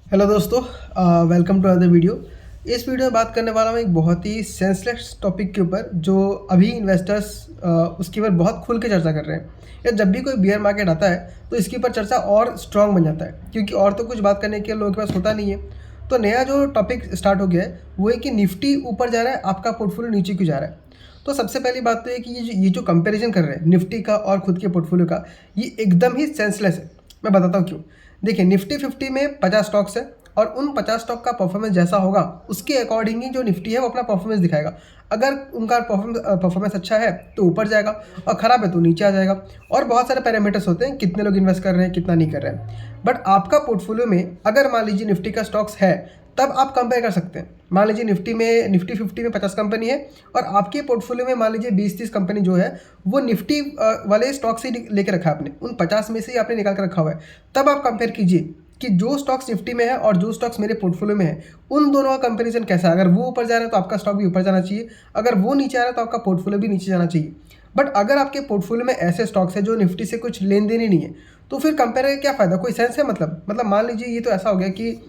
Hello दोस्तों, welcome to other video. इस video में बात करने वाला हूँ एक बहुत ही सेंसलेस टॉपिक के ऊपर जो अभी इन्वेस्टर्स उसके ऊपर बहुत खुल के चर्चा कर रहे हैं। या जब भी कोई बियर मार्केट आता है तो इसके ऊपर चर्चा और स्ट्रांग बन जाता है, क्योंकि और तो कुछ बात करने के लोगों के पास होता नहीं है। तो नया जो टॉपिक स्टार्ट हो गया है वो है कि निफ्टी ऊपर जा रहा है, आपका पोर्टफोलियो नीचे क्यों जा रहा है। तो सबसे पहली बात तो ये कि ये जो कंपेरिजन कर रहे हैं निफ्टी का और खुद के पोर्टफोलियो का, ये एकदम ही सेंसलेस है। मैं बताता हूँ क्यों। देखिए, निफ्टी 50 में 50 स्टॉक्स है और उन 50 स्टॉक का परफॉर्मेंस जैसा होगा उसके अकॉर्डिंग ही जो निफ्टी है वो अपना परफॉर्मेंस दिखाएगा। अगर उनका परफॉर्मेंस अच्छा है तो ऊपर जाएगा और ख़राब है तो नीचे आ जाएगा। और बहुत सारे पैरामीटर्स होते हैं, कितने लोग इन्वेस्ट कर रहे हैं, कितना नहीं कर रहे हैं। बट आपका पोर्टफोलियो में अगर मान लीजिए निफ्टी का स्टॉक्स है तब आप कंपेयर कर सकते हैं। मान लीजिए निफ्टी 50 में 50 कंपनी है और आपके पोर्टफोलियो में मान लीजिए 20-30 कंपनी जो है वो निफ्टी वाले स्टॉक से लेके रखा है आपने, उन 50 में से ही आपने निकाल कर रखा हुआ है। तब आप कंपेयर कीजिए कि जो स्टॉक्स निफ्टी में है और जो स्टॉक्स मेरे पोर्टफोलियो में है उन दोनों का कंपैरिजन कैसा है। अगर वो ऊपर जा रहा है तो आपका स्टॉक भी ऊपर जाना चाहिए, अगर वो नीचे आ रहा है तो आपका पोर्टफोलियो भी नीचे जाना चाहिए। बट अगर आपके पोर्टफोलियो में ऐसे स्टॉक्स है जो निफ्टी से कुछ लेन देन ही नहीं है तो फिर कंपेयर करके क्या फ़ायदा, कोई सेंस है? मतलब मान लीजिए ये तो ऐसा हो गया कि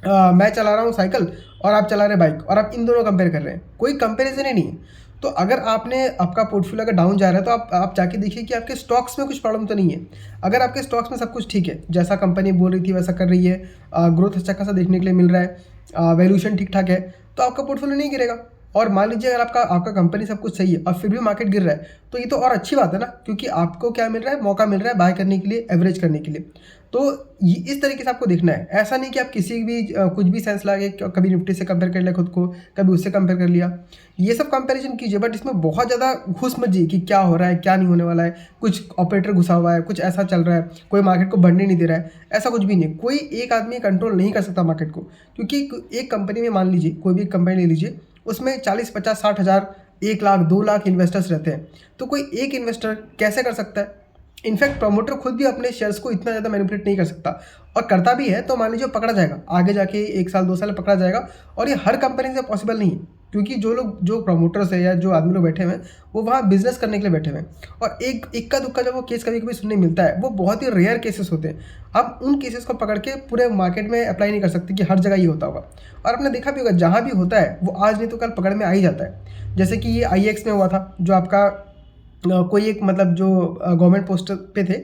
मैं चला रहा हूँ साइकिल और आप चला रहे बाइक और आप इन दोनों कंपेयर कर रहे हैं, कोई कंपैरिजन ही नहीं है। तो अगर आपका पोर्टफोलियो अगर डाउन जा रहा है तो आप जाके देखिए कि आपके स्टॉक्स में कुछ प्रॉब्लम तो नहीं है। अगर आपके स्टॉक्स में सब कुछ ठीक है, जैसा कंपनी बोल रही थी वैसा कर रही है, ग्रोथ अच्छा खासा देखने के लिए मिल रहा है, वैल्यूएशन ठीक ठाक है, तो आपका पोर्टफोलियो नहीं गिरेगा। और मान लीजिए अगर आपका कंपनी सब कुछ सही है और फिर भी मार्केट गिर रहा है तो ये तो और अच्छी बात है ना, क्योंकि आपको क्या मिल रहा है, मौका मिल रहा है बाय करने के लिए, एवरेज करने के लिए। तो ये इस तरीके से आपको देखना है। ऐसा नहीं कि आप किसी भी कुछ भी सेंस लाके कभी निफ्टी से कंपेयर कर लिया खुद को, कभी उससे कंपेयर कर लिया। ये सब कंपैरिजन कीजिए, बट इसमें बहुत ज़्यादा घुस मत जाइए कि क्या हो रहा है क्या नहीं होने वाला है, कुछ ऑपरेटर घुसा हुआ है, कुछ ऐसा चल रहा है, कोई मार्केट को बढ़ने नहीं दे रहा है। ऐसा कुछ भी नहीं, कोई एक आदमी कंट्रोल नहीं कर सकता मार्केट को। क्योंकि एक कंपनी में मान लीजिए कोई भी कंपनी ले लीजिए, उसमें 40-50-60 हज़ार, 1 लाख 2 लाख इन्वेस्टर्स रहते हैं। तो कोई एक इन्वेस्टर कैसे कर सकता है? इनफैक्ट प्रमोटर खुद भी अपने शेयर्स को इतना ज़्यादा मैनिपुलेट नहीं कर सकता, और करता भी है तो मान लीजिए पकड़ा जाएगा, आगे जाके 1 साल 2 साल में पकड़ा जाएगा। और ये हर कंपनी से पॉसिबल नहीं है, क्योंकि जो प्रमोटर्स है या जो आदमी लोग बैठे हुए हैं वो वहाँ बिजनेस करने के लिए बैठे हुए हैं। और एक इक्का दुक्का जब वो केस कभी कभी सुनने मिलता है, वो बहुत ही रेयर केसेस होते हैं। आप उन केसेस को पकड़ के पूरे मार्केट में अप्लाई नहीं कर सकते कि हर जगह ये होता होगा। और आपने देखा भी होगा, जहाँ भी होता है वो आज नहीं तो कल पकड़ में आ ही जाता है। जैसे कि ये IEX में हुआ था, जो आपका कोई एक मतलब जो गवर्नमेंट पोस्ट पे थे,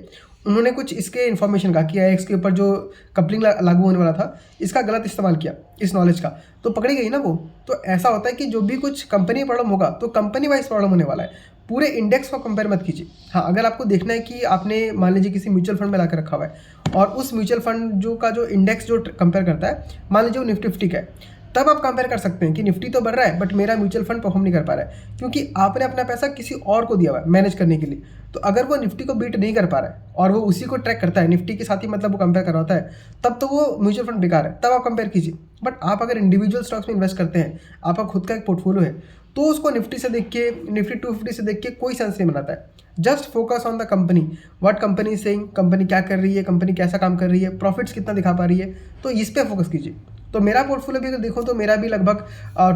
उन्होंने कुछ इसके इन्फॉर्मेशन का कि IEX के ऊपर जो कपलिंग लागू होने वाला था इसका गलत इस्तेमाल किया, इस नॉलेज का, तो पकड़ी गई ना वो। तो ऐसा होता है कि जो भी कुछ कंपनी प्रॉब्लम होगा तो कंपनी वाइज प्रॉब्लम होने वाला है, पूरे इंडेक्स को कंपेयर मत कीजिए। हाँ, अगर आपको देखना है कि आपने मान लीजिए किसी म्यूचुअल फंड में ला कर रखा हुआ है और उस म्यूचुअल फंड जो इंडेक्स जो कंपेयर करता है, मान लीजिए वो निफ्टी 50 का है, तब आप कंपेयर कर सकते हैं कि निफ्टी तो बढ़ रहा है बट मेरा म्यूचुअल फंड परफॉर्म नहीं कर पा रहा है, क्योंकि आपने अपना पैसा किसी और को दिया हुआ है मैनेज करने के लिए। तो अगर वो निफ्टी को बीट नहीं कर पा रहा है और वो उसी को ट्रैक करता है, निफ्टी के साथ ही मतलब वो कंपेयर करवाता है, तब तो वो म्यूचुअल फंड बेकार है, तब आप कंपेयर कीजिए। बट आप अगर इंडिविजुअल स्टॉक्स में इन्वेस्ट करते हैं, आपका खुद का एक पोर्टफोलियो है, तो उसको निफ्टी से देख के, निफ्टी 250 से देख के कोई सेंस नहीं बनाता है। Just focus on the company, what company is saying, company क्या कर रही है, कंपनी कैसा काम कर रही है, प्रॉफिट्स कितना दिखा पा रही है, तो इस पर फोकस कीजिए। तो मेरा पोर्टफोलियो भी अगर देखो तो मेरा भी लगभग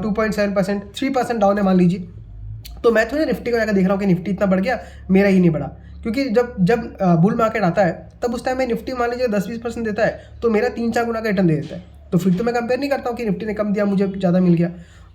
2.7%, 3% डाउन है मान लीजिए। तो मैं थोड़ा निफ्टी को जाकर देख रहा हूँ कि निफ्टी इतना बढ़ गया, मेरा ही नहीं बढ़ा। क्योंकि जब जब बुल मार्केट आता है तब उस टाइम में निफ्टी मान लीजिए 10-20% देता है तो मेरा 3-4 गुना का रिटर्न दे देता है। तो फिर तो मैं कंपेयर नहीं करता हूँ कि निफ्टी ने कम दिया मुझे ज़्यादा मिल गया।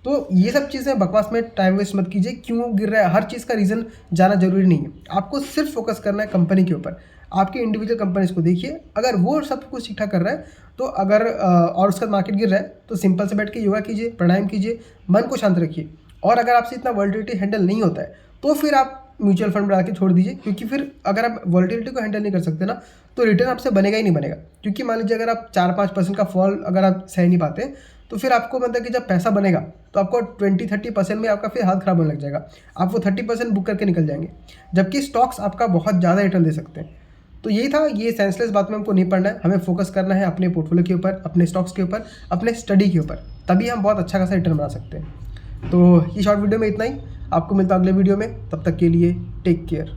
तो ये सब चीज़ें बकवास में टाइम वेस्ट मत कीजिए। क्यों गिर रहा है, हर चीज़ का रीज़न जाना जरूरी नहीं है। आपको सिर्फ फोकस करना है कंपनी के ऊपर। आपकी इंडिविजुअल कंपनीज को देखिए, अगर वो सब कुछ ठीक ठाक कर रहा है तो अगर और उसका मार्केट गिर रहा है तो सिंपल से बैठ के योगा कीजिए, प्राणायाम कीजिए, मन को शांत रखिए। और अगर आपसे इतना वॉलेटिलिटी हैंडल नहीं होता है तो फिर आप म्यूचुअल फंड बना के छोड़ दीजिए, क्योंकि फिर अगर आप वॉलेटिलिटी को हैंडल नहीं कर सकते ना तो रिटर्न आपसे बनेगा ही नहीं बनेगा। क्योंकि मान लीजिए अगर आप 4-5% का फॉल अगर आप सह नहीं पाते तो फिर आपको मतलब कि जब पैसा बनेगा तो आपको 20-30% में आपका फिर हाथ खराब होने लग जाएगा, आप वो 30% बुक करके निकल जाएंगे, जबकि स्टॉक्स आपका बहुत ज़्यादा रिटर्न दे सकते हैं। तो यही था, ये सेंसलेस बात में हमको नहीं पढ़ना है, हमें फोकस करना है अपने पोर्टफोलियो के ऊपर, अपने स्टॉक्स के ऊपर, अपने स्टडी के ऊपर, तभी हम बहुत अच्छा खासा रिटर्न बना सकते हैं। तो ये शॉर्ट वीडियो में इतना ही, आपको मिलता है अगले वीडियो में, तब तक के लिए टेक केयर।